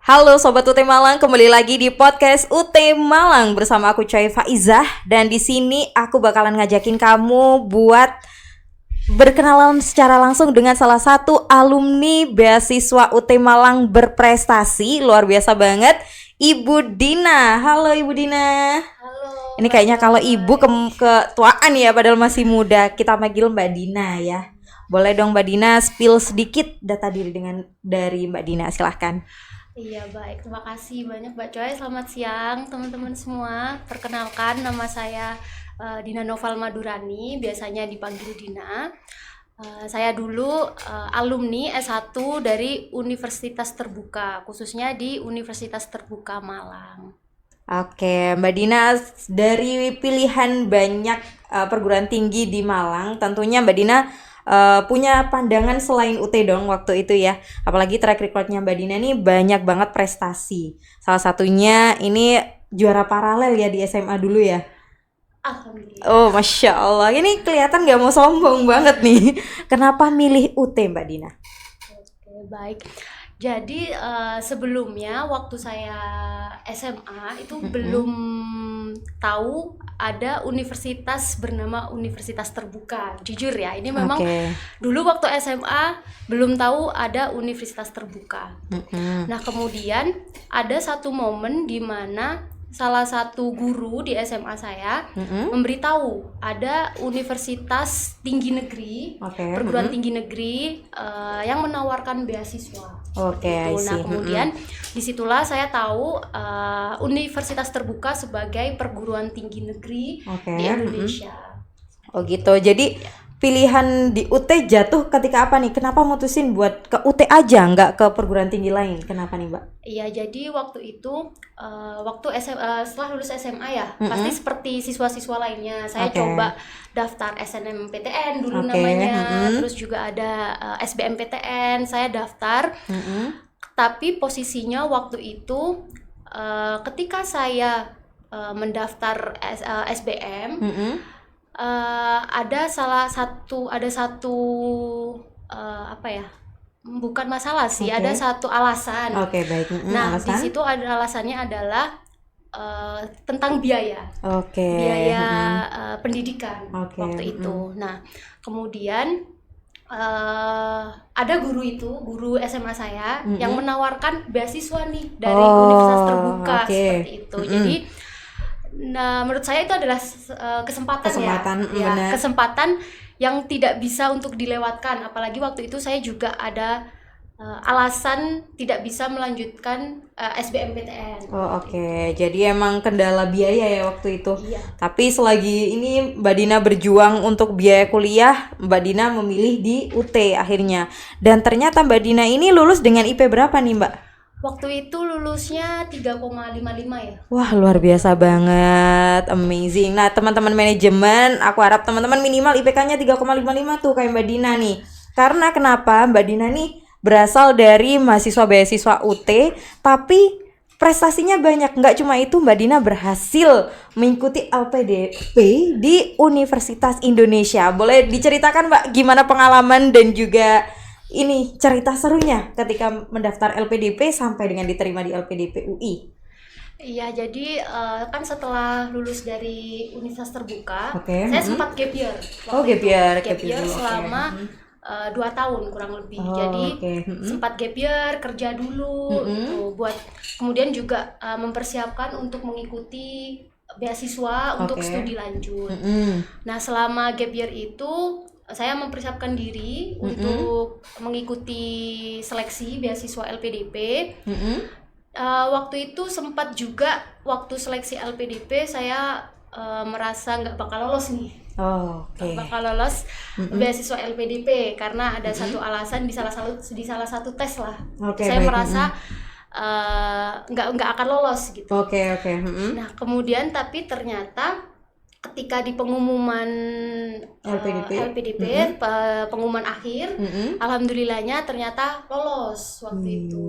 Halo Sobat UT Malang, kembali lagi di podcast UT Malang bersama aku Coy Faizah. Dan di sini aku bakalan ngajakin kamu buat berkenalan secara langsung dengan salah satu alumni beasiswa UT Malang berprestasi luar biasa banget, Ibu Dina. Halo Ibu Dina. Halo. Ini kayaknya kalau ibu ketuaan ya, padahal masih muda. Kita panggil Mbak Dina ya. Boleh dong Mbak Dina spill sedikit data diri dari Mbak Dina, silahkan. Iya baik, terima kasih banyak Mbak Coy. Selamat siang teman-teman semua. Perkenalkan, nama saya Dina Noval Madurani, biasanya dipanggil Dina. Saya dulu alumni S1 dari Universitas Terbuka, khususnya di Universitas Terbuka Malang. Oke, Mbak Dina, dari pilihan banyak perguruan tinggi di Malang, tentunya Mbak Dina punya pandangan selain UT dong waktu itu ya. Apalagi track recordnya Mbak Dina nih banyak banget prestasi. Salah satunya ini juara paralel ya di SMA dulu ya. Alhamdulillah. Oh, Masya Allah. Ini kelihatan gak mau sombong banget nih. Kenapa milih UT Mbak Dina? Oke, baik. Jadi sebelumnya waktu saya SMA itu belum tahu ada universitas bernama Universitas Terbuka. Jujur ya, ini memang dulu waktu SMA belum tahu ada Universitas Terbuka. Nah, kemudian ada satu momen di mana salah satu guru di SMA saya memberitahu ada universitas tinggi negeri, perguruan tinggi negeri yang menawarkan beasiswa. Nah, kemudian disitulah saya tahu Universitas Terbuka sebagai perguruan tinggi negeri di Indonesia. Oh gitu. Jadi pilihan di UT jatuh ketika apa nih? Kenapa mutusin buat ke UT aja, nggak ke perguruan tinggi lain? Kenapa nih, Mbak? Iya, jadi waktu itu setelah lulus SMA ya, pasti seperti siswa-siswa lainnya, saya coba daftar SNMPTN dulu namanya, terus juga ada SBMPTN, saya daftar. Tapi posisinya waktu itu ketika saya mendaftar SBM, ada satu bukan masalah sih, ada satu alasan. Nah, di situ ada alasannya adalah tentang biaya, pendidikan waktu itu. Nah, kemudian ada guru SMA saya yang menawarkan beasiswa nih dari Universitas Terbuka seperti itu. Jadi, nah, menurut saya itu adalah kesempatan yang tidak bisa untuk dilewatkan. Apalagi waktu itu saya juga ada alasan tidak bisa melanjutkan SBMPTN. Jadi emang kendala biaya ya waktu itu. Iya. Tapi selagi ini Mbak Dina berjuang untuk biaya kuliah, Mbak Dina memilih di UT akhirnya. Dan ternyata Mbak Dina ini lulus dengan IP berapa nih, Mbak? Waktu itu lulusnya 3,55 ya. Wah, luar biasa banget, amazing. Nah, teman-teman manajemen, aku harap teman-teman minimal IPK-nya 3,55 tuh kayak Mbak Dina nih. Karena kenapa? Mbak Dina nih berasal dari mahasiswa beasiswa UT, tapi prestasinya banyak. Nggak cuma itu, Mbak Dina berhasil mengikuti LPDP di Universitas Indonesia. Boleh diceritakan, Mbak, gimana pengalaman dan juga ini cerita serunya ketika mendaftar LPDP sampai dengan diterima di LPDP UI? Iya, jadi kan setelah lulus dari Universitas Terbuka, saya sempat gap year. Gap year selama 2 tahun kurang lebih. Jadi sempat gap year, kerja dulu buat kemudian juga mempersiapkan untuk mengikuti beasiswa untuk studi lanjut. Nah, selama gap year itu saya mempersiapkan diri untuk mengikuti seleksi beasiswa LPDP. Waktu itu sempat juga waktu seleksi LPDP saya merasa nggak bakal lolos nih. Bakal lolos beasiswa LPDP karena ada satu alasan di salah satu tes lah. Saya merasa nggak akan lolos gitu. Nah, kemudian tapi ternyata ketika di pengumuman LPDP, pengumuman akhir, alhamdulillahnya ternyata lolos waktu itu.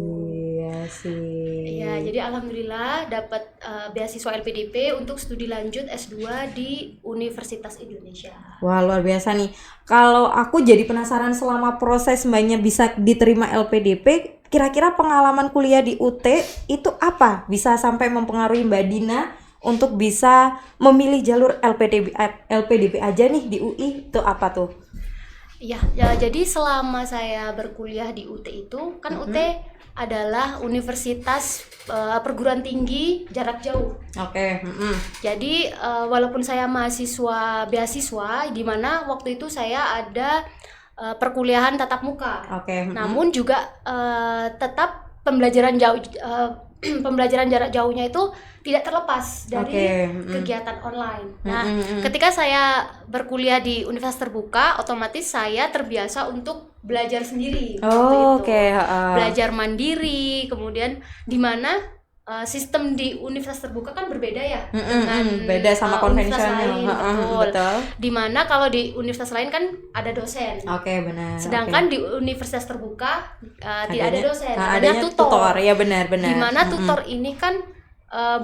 Iya sih. Iya, jadi alhamdulillah dapat beasiswa LPDP untuk studi lanjut S2 di Universitas Indonesia. Wah, luar biasa nih. Kalau aku jadi penasaran selama proses Mbaknya bisa diterima LPDP, kira-kira pengalaman kuliah di UT itu apa bisa sampai mempengaruhi Mbak Dina untuk bisa memilih jalur LPDP aja nih di UI, itu apa tuh? Ya, jadi selama saya berkuliah di UT itu kan UT adalah universitas perguruan tinggi jarak jauh. Oke. Jadi walaupun saya mahasiswa beasiswa, di mana waktu itu saya ada perkuliahan tatap muka. Oke. Namun juga tetap pembelajaran jauh pembelajaran jarak jauhnya itu tidak terlepas dari kegiatan online. Nah, ketika saya berkuliah di universitas terbuka, otomatis saya terbiasa untuk belajar sendiri. Belajar mandiri, kemudian di mana sistem di universitas terbuka kan berbeda ya dengan beda sama konvensional. Betul. Dimana kalau di universitas lain kan ada dosen. Benar. Sedangkan di universitas terbuka tidak ada dosen, adanya tutor. Ya benar. Dimana tutor ini kan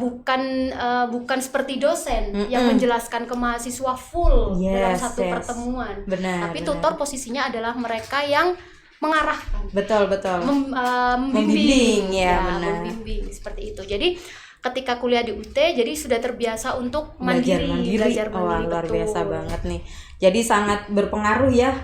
bukan seperti dosen yang menjelaskan ke mahasiswa full dalam satu pertemuan. Tapi tutor posisinya adalah mereka yang mengarahkan, betul membimbing, benar. Membimbing seperti itu. Jadi ketika kuliah di UT jadi sudah terbiasa untuk belajar mandiri. Luar biasa banget nih. Jadi sangat berpengaruh ya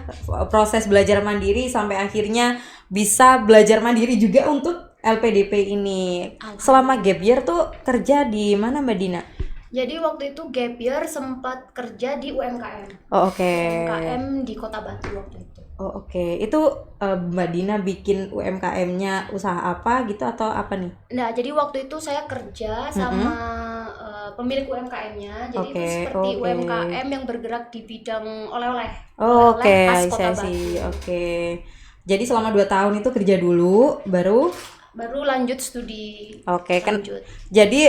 proses belajar mandiri sampai akhirnya bisa belajar mandiri juga untuk LPDP ini. Selama gap year tuh kerja di mana Mbak Dina? Jadi waktu itu gap year sempat kerja di UMKM. UMKM di Kota Batu waktu itu. Itu Mbak Dina bikin UMKM-nya usaha apa gitu atau apa nih? Nah, jadi waktu itu saya kerja sama pemilik UMKM-nya. Jadi itu seperti UMKM yang bergerak di bidang oleh-oleh. Khas Kota Batu. Jadi selama 2 tahun itu kerja dulu, baru lanjut studi. Jadi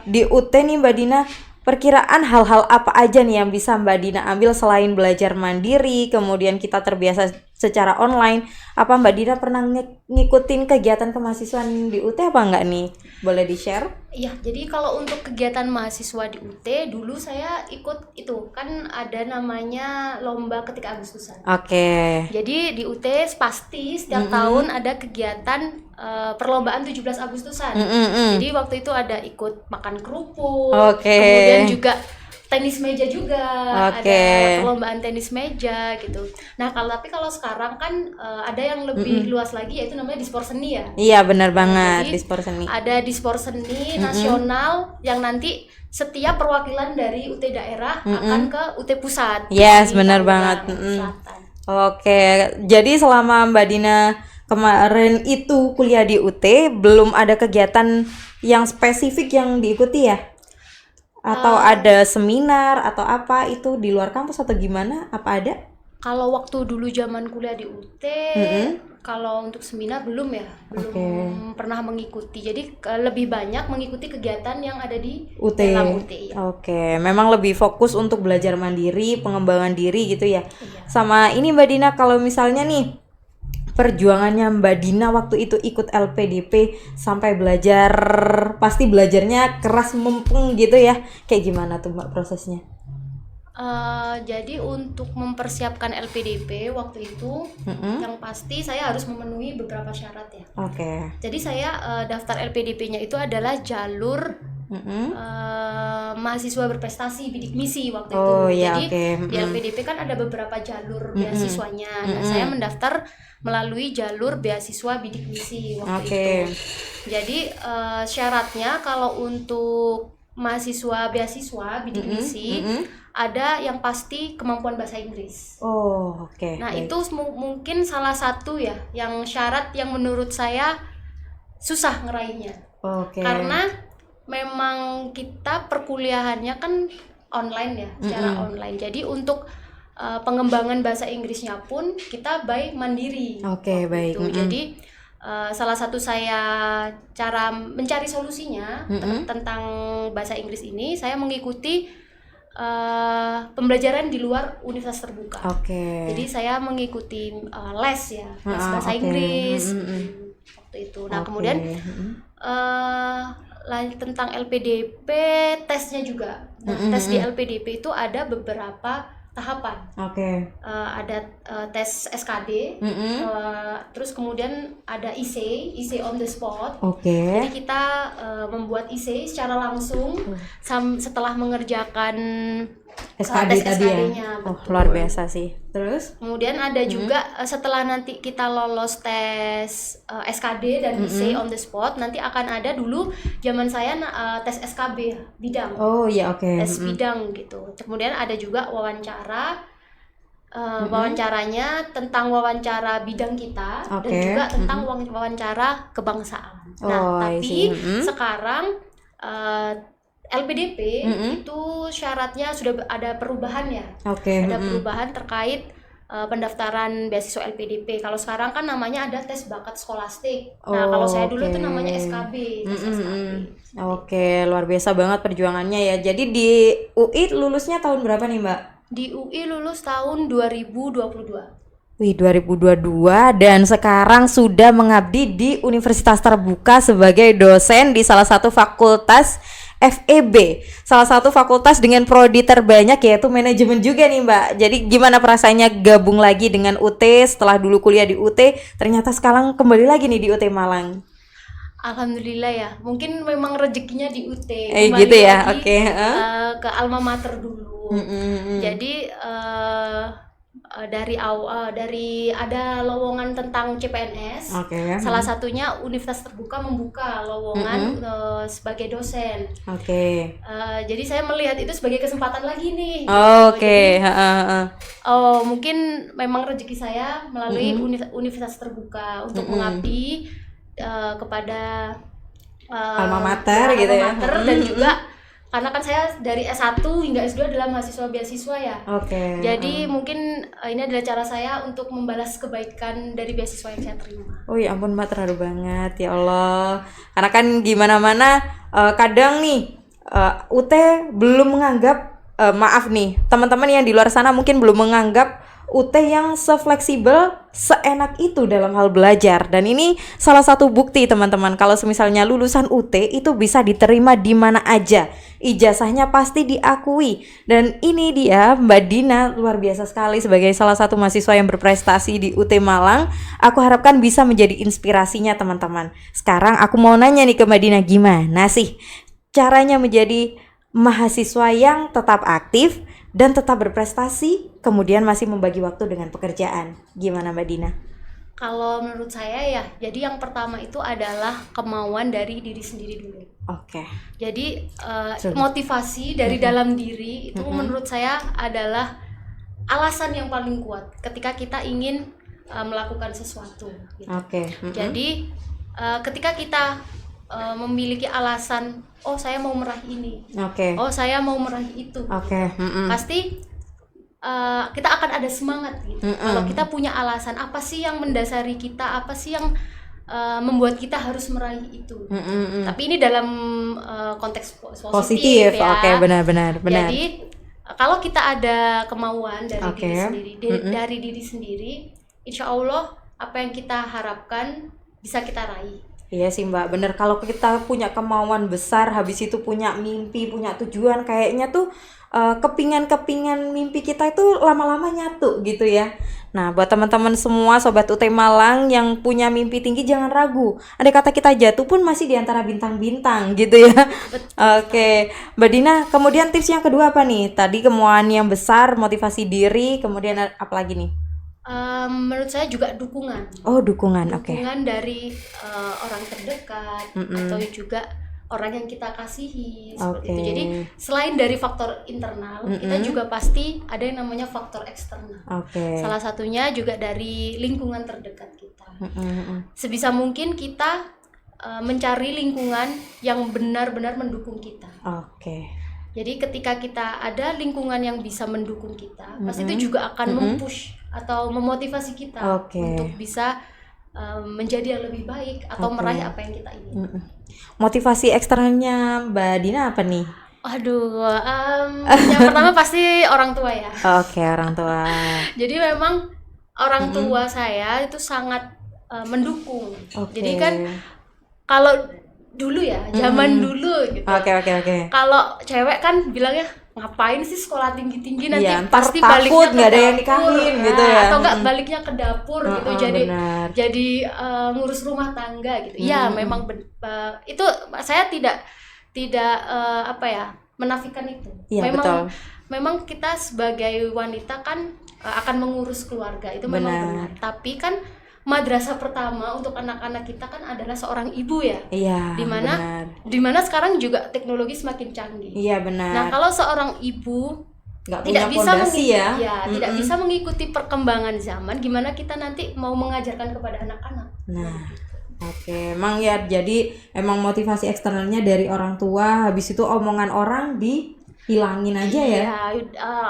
di UT nih Mbak Dina, perkiraan hal-hal apa aja nih yang bisa Mbak Dina ambil selain belajar mandiri, kemudian kita terbiasa secara online. Apa Mbak Dina pernah ngikutin kegiatan kemahasiswaan di UT apa enggak nih? Boleh di-share? Iya, jadi kalau untuk kegiatan mahasiswa di UT, dulu saya ikut itu, kan ada namanya lomba ketik Agustusan. Jadi di UT pasti setiap tahun ada kegiatan perlombaan 17 Agustusan. Jadi waktu itu ada ikut makan kerupuk, kemudian juga tenis meja juga, ada perlombaan tenis meja gitu. Nah, kalau sekarang kan ada yang lebih luas lagi, yaitu namanya Dispor Seni ya. Iya, benar banget. Dispor Seni. Ada Dispor Seni nasional yang nanti setiap perwakilan dari UT daerah akan ke UT pusat. Yes, benar banget. Jadi selama Mbak Dina kemarin itu kuliah di UT, belum ada kegiatan yang spesifik yang diikuti ya? Atau ada seminar atau apa itu di luar kampus atau gimana? Apa ada? Kalau waktu dulu zaman kuliah di UT, kalau untuk seminar belum belum pernah mengikuti. Jadi lebih banyak mengikuti kegiatan yang ada di dalam UT. Memang lebih fokus untuk belajar mandiri, pengembangan diri gitu ya. Sama ini Mbak Dina, kalau misalnya nih perjuangannya Mbak Dina waktu itu ikut LPDP sampai belajar, pasti belajarnya keras mempeng gitu ya. Kayak gimana tuh Mbak prosesnya? Jadi untuk mempersiapkan LPDP waktu itu, yang pasti saya harus memenuhi beberapa syarat ya. Jadi saya daftar LPDP-nya itu adalah jalur mahasiswa berprestasi bidik misi waktu itu. Jadi di LPDP kan ada beberapa jalur beasiswanya. Nah, saya mendaftar melalui jalur beasiswa bidik misi waktu itu. Jadi syaratnya kalau untuk mahasiswa beasiswa bidik misi ada yang pasti kemampuan bahasa Inggris. Nah, itu mungkin salah satu ya yang syarat yang menurut saya susah ngeraihnya. Karena memang kita perkuliahannya kan online ya, secara online. Jadi untuk pengembangan bahasa Inggrisnya pun kita by mandiri. Jadi salah satu saya cara mencari solusinya tentang bahasa Inggris ini, saya mengikuti pembelajaran di luar universitas terbuka. Jadi saya mengikuti les ya, les bahasa Inggris waktu itu. Nah, kemudian tentang LPDP, tesnya juga. Tes di LPDP itu ada beberapa tahapan. Oke. Ada tes SKD, terus kemudian ada IC on the spot. Oke. Jadi kita membuat IC secara langsung setelah mengerjakan SKD tes tadi ya. SKD-nya. Oh, betul. luar biasa sih. Terus? Kemudian ada juga setelah nanti kita lolos tes SKD dan IC on the spot, nanti akan ada dulu zaman saya tes SKB bidang. Oh iya, oke. Tes bidang gitu. Kemudian ada juga wawancara. Wawancaranya tentang wawancara bidang kita dan juga tentang wawancara kebangsaan. Nah, tapi sekarang LPDP itu syaratnya sudah ada perubahan ya. Ada perubahan terkait pendaftaran beasiswa LPDP. Kalau sekarang kan namanya ada tes bakat skolastik. Nah, kalau saya dulu itu namanya SKB, tes SKB. Oke, luar biasa banget perjuangannya ya. Jadi di UI lulusnya tahun berapa nih, Mbak? Di UI lulus tahun 2022. Wih, 2022 dan sekarang sudah mengabdi di Universitas Terbuka sebagai dosen di salah satu fakultas FEB, salah satu fakultas dengan prodi terbanyak yaitu manajemen juga nih Mbak. Jadi gimana perasaannya gabung lagi dengan UT setelah dulu kuliah di UT, ternyata sekarang kembali lagi nih di UT Malang. Alhamdulillah ya, mungkin memang rezekinya di UT. Gitu ya, oke. Ke alma mater dulu. Jadi dari ada lowongan tentang CPNS. Salah satunya Universitas Terbuka membuka lowongan sebagai dosen. Jadi saya melihat itu sebagai kesempatan lagi nih. Mungkin memang rezeki saya melalui Universitas Terbuka untuk mengabdi kepada alma mater gitu ya. Dan juga karena kan saya dari S1 hingga S2 adalah mahasiswa beasiswa ya. Jadi mungkin ini adalah cara saya untuk membalas kebaikan dari beasiswa yang saya terima. Oh ya ampun Mbak, terharu banget ya Allah. Karena kan gimana-mana kadang nih UT belum menganggap maaf nih, teman-teman yang di luar sana mungkin belum menganggap UT yang sefleksibel, seenak itu dalam hal belajar. Dan ini salah satu bukti teman-teman, kalau misalnya lulusan UT itu bisa diterima di mana aja, ijazahnya pasti diakui. Dan ini dia Mbak Dina, luar biasa sekali sebagai salah satu mahasiswa yang berprestasi di UT Malang. Aku harapkan bisa menjadi inspirasinya teman-teman. Sekarang aku mau nanya nih ke Mbak Dina, gimana sih caranya menjadi mahasiswa yang tetap aktif dan tetap berprestasi, kemudian masih membagi waktu dengan pekerjaan. Gimana Mbak Dina? Kalau menurut saya ya, jadi yang pertama itu adalah kemauan dari diri sendiri dulu. Jadi motivasi dari dalam diri itu menurut saya adalah alasan yang paling kuat ketika kita ingin melakukan sesuatu. Gitu. Jadi ketika kita memiliki alasan, oh saya mau meraih ini, oh saya mau meraih itu, pasti kita akan ada semangat gitu. Kalau kita punya alasan, apa sih yang mendasari kita, apa sih yang membuat kita harus meraih itu. Tapi ini dalam konteks positif ya. Benar. Jadi kalau kita ada kemauan dari diri sendiri, dari diri sendiri, insya Allah apa yang kita harapkan bisa kita raih. Iya sih Mbak, bener. Kalau kita punya kemauan besar, habis itu punya mimpi, punya tujuan, kayaknya tuh kepingan mimpi kita itu lama-lama nyatu gitu ya. Nah buat teman-teman semua Sobat UT Malang yang punya mimpi tinggi, jangan ragu. Andai kata kita jatuh pun masih di antara bintang-bintang gitu ya. Mbak Dina, kemudian tips yang kedua apa nih? Tadi kemauan yang besar, motivasi diri, kemudian apa lagi nih? Menurut saya juga dukungan. Dukungan dari orang terdekat atau juga orang yang kita kasihi seperti itu. Jadi selain dari faktor internal, kita juga pasti ada yang namanya faktor eksternal. Salah satunya juga dari lingkungan terdekat kita. Sebisa mungkin kita mencari lingkungan yang benar-benar mendukung kita. Jadi ketika kita ada lingkungan yang bisa mendukung kita, pasti itu juga akan mempush atau memotivasi kita untuk bisa menjadi yang lebih baik atau meraih apa yang kita ingin. Motivasi eksternalnya Mbak Dina apa nih? Yang pertama pasti orang tua ya. Orang tua. Jadi memang orang tua saya itu sangat mendukung. Jadi kan kalau dulu ya, zaman dulu gitu. Kalau cewek kan bilangnya ngapain sih sekolah tinggi-tinggi, nanti Iya, ntar pasti takut baliknya ke nggak ada yang dapur, nikahin gitu ya. atau enggak baliknya ke dapur gitu, Benar. jadi ngurus rumah tangga gitu. Ya memang itu saya tidak apa ya, menafikan itu. Iya, betul. Memang kita sebagai wanita kan akan mengurus keluarga, itu memang benar. Tapi kan madrasah pertama untuk anak-anak kita kan adalah seorang ibu ya. Iya, dimana sekarang juga teknologi semakin canggih. Iya, benar. Nah, kalau seorang ibu nggak tidak punya bisa fondasi tidak bisa mengikuti perkembangan zaman, gimana kita nanti mau mengajarkan kepada anak-anak? Nah, oke, emang ya, jadi emang motivasi eksternalnya dari orang tua, habis itu omongan orang dihilangin aja ya.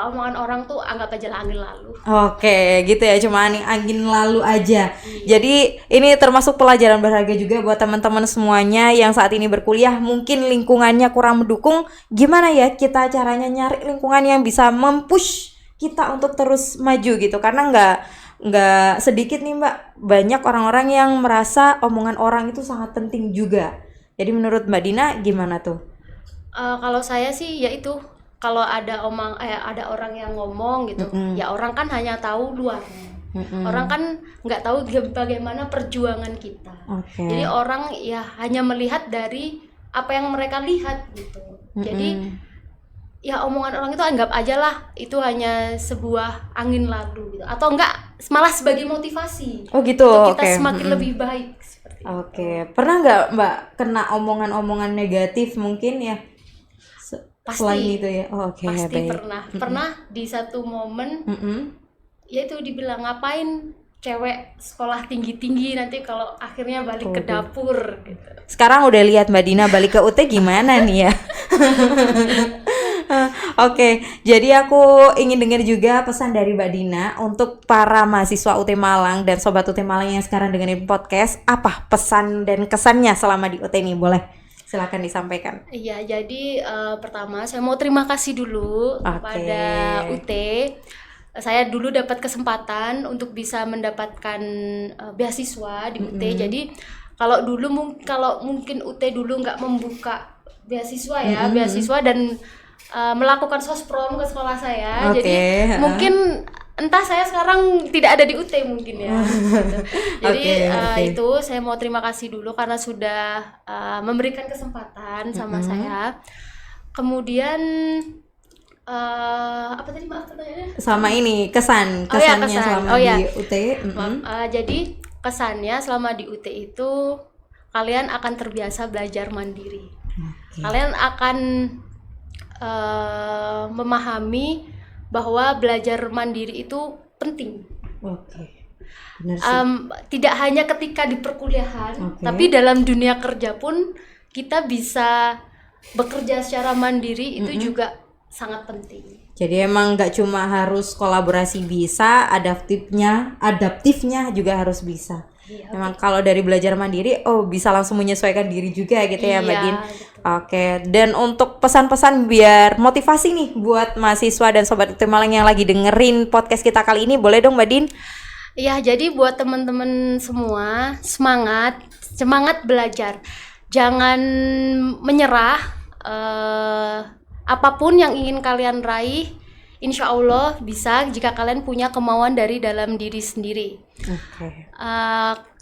Omongan orang tuh anggap aja angin lalu. Oke, gitu ya, cuma angin lalu aja. Jadi ini termasuk pelajaran berharga juga buat teman-teman semuanya yang saat ini berkuliah, mungkin lingkungannya kurang mendukung. Gimana ya kita caranya nyari lingkungan yang bisa mempush kita untuk terus maju gitu, karena nggak sedikit nih Mbak, banyak orang-orang yang merasa omongan orang itu sangat penting juga. Jadi menurut Mbak Dina gimana tuh? Kalau saya sih ya itu, kalau ada orang yang ngomong gitu, ya orang kan hanya tahu luarnya. Orang kan nggak tahu bagaimana perjuangan kita. Jadi orang ya hanya melihat dari apa yang mereka lihat gitu. Jadi ya omongan orang itu anggap aja lah itu hanya sebuah angin lalu gitu, atau enggak malah sebagai motivasi gitu. Untuk kita semakin lebih baik seperti itu. Pernah nggak Mbak kena omongan-omongan negatif mungkin ya? Selain itu ya. Pasti pernah di satu momen yaitu dibilang, ngapain cewek sekolah tinggi-tinggi nanti kalau akhirnya balik ke dapur gitu. Sekarang udah lihat Mbak Dina balik ke UT gimana nih ya. Jadi aku ingin dengar juga pesan dari Mbak Dina untuk para mahasiswa UT Malang dan sobat UT Malang yang sekarang dengerin podcast. Apa pesan dan kesannya selama di UT ini? Boleh silakan disampaikan. Iya, jadi pertama saya mau terima kasih dulu kepada UT. Saya dulu dapat kesempatan untuk bisa mendapatkan beasiswa di UT. Jadi kalau mungkin UT dulu nggak membuka beasiswa ya, beasiswa dan melakukan sosprom ke sekolah saya, jadi mungkin entah saya sekarang tidak ada di UT mungkin ya. Jadi itu saya mau terima kasih dulu karena sudah memberikan kesempatan sama saya. Kemudian apa tadi, maaf pertanyaannya? Sama ini kesannya selama di UT. Jadi kesannya selama di UT itu kalian akan terbiasa belajar mandiri. Kalian akan memahami bahwa belajar mandiri itu penting. Benar sih. Tidak hanya ketika di perkuliahan, tapi dalam dunia kerja pun kita bisa bekerja secara mandiri, itu juga sangat penting. Jadi emang nggak cuma harus kolaborasi bisa, adaptifnya juga harus bisa. Emang kalau dari belajar mandiri, bisa langsung menyesuaikan diri juga gitu ya Mbak Din. Dan untuk pesan-pesan biar motivasi nih buat mahasiswa dan sobat UT Malang yang lagi dengerin podcast kita kali ini, boleh dong Mbak Din? Ya, jadi buat teman-teman semua, semangat belajar, jangan menyerah. Apapun yang ingin kalian raih, insya Allah bisa jika kalian punya kemauan dari dalam diri sendiri.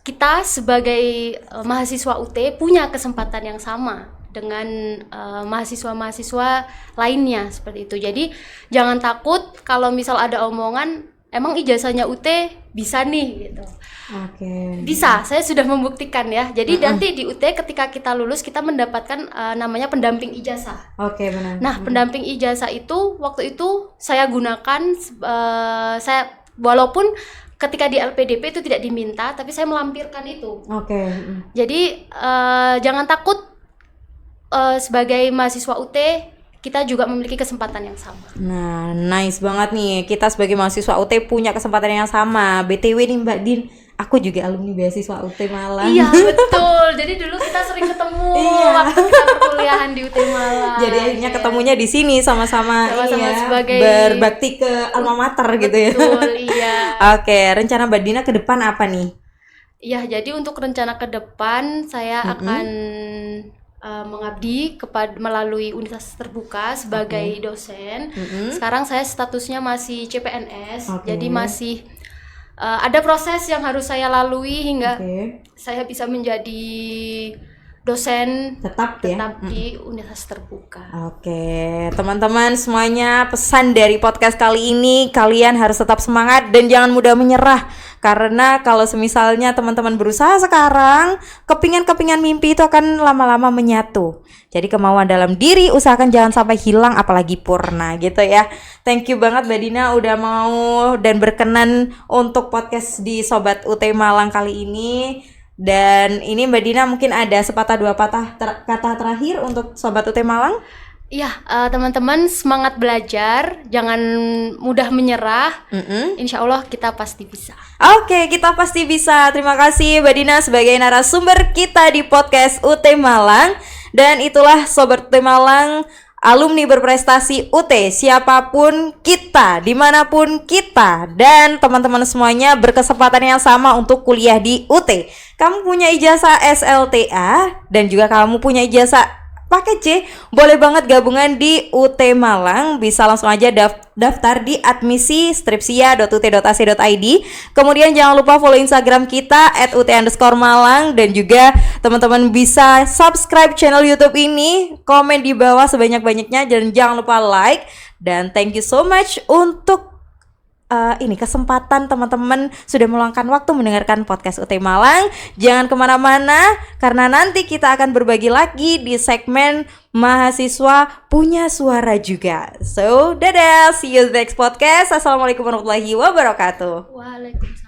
Kita sebagai mahasiswa UT punya kesempatan yang sama dengan mahasiswa-mahasiswa lainnya seperti itu. Jadi jangan takut kalau misal ada omongan, emang ijazahnya UT bisa nih gitu. Bisa, saya sudah membuktikan ya. Jadi nanti di UT ketika kita lulus kita mendapatkan namanya pendamping ijazah. Benar. Nah, pendamping ijazah itu waktu itu saya gunakan, saya walaupun ketika di LPDP itu tidak diminta, tapi saya melampirkan itu. Jadi jangan takut, sebagai mahasiswa UT kita juga memiliki kesempatan yang sama. Nah, nice banget nih. Kita sebagai mahasiswa UT punya kesempatan yang sama. BTW nih Mbak Din, aku juga alumni beasiswa UT Malang. Iya, betul. Jadi dulu kita sering ketemu waktu kita perkuliahan di UT Malang. Jadi akhirnya ketemunya di sini sama-sama sebagai berbakti ke alma mater gitu ya. Betul, iya. Rencana Mbak Dina ke depan apa nih? Iya, jadi untuk rencana ke depan saya akan mengabdi melalui universitas terbuka sebagai dosen. Sekarang saya statusnya masih CPNS, jadi masih ada proses yang harus saya lalui hingga saya bisa menjadi dosen tetap di universitas terbuka. Oke, teman-teman semuanya, pesan dari podcast kali ini, kalian harus tetap semangat dan jangan mudah menyerah. Karena kalau semisalnya teman-teman berusaha sekarang, kepingan-kepingan mimpi itu akan lama-lama menyatu. Jadi kemauan dalam diri usahakan jangan sampai hilang, apalagi purna gitu ya. Thank you banget Mbak Dina udah mau dan berkenan untuk podcast di Sobat UT Malang kali ini. Dan ini Mbak Dina mungkin ada sepatah dua patah kata terakhir untuk Sobat UT Malang. Iya, teman-teman semangat belajar, jangan mudah menyerah. Insya Allah kita pasti bisa. Oke, kita pasti bisa. Terima kasih Mbak Dina sebagai narasumber kita di podcast UT Malang. Dan itulah Sobat UT Malang, alumni berprestasi UT, siapapun kita, dimanapun kita, dan teman-teman semuanya berkesempatan yang sama untuk kuliah di UT. Kamu punya ijazah SLTA dan juga kamu punya ijazah paket C, boleh banget gabungan di UT Malang. Bisa langsung aja daftar di admisi.stripsia.ut.ac.id. Kemudian jangan lupa follow Instagram kita @ut_malang. Dan juga teman-teman bisa subscribe channel YouTube ini, komen di bawah sebanyak-banyaknya, dan jangan lupa like. Dan thank you so much untuk ini kesempatan teman-teman sudah meluangkan waktu mendengarkan podcast UT Malang. Jangan kemana-mana karena nanti kita akan berbagi lagi di segmen mahasiswa punya suara juga. So dadah, see you next podcast. Assalamualaikum warahmatullahi wabarakatuh. Waalaikumsalam.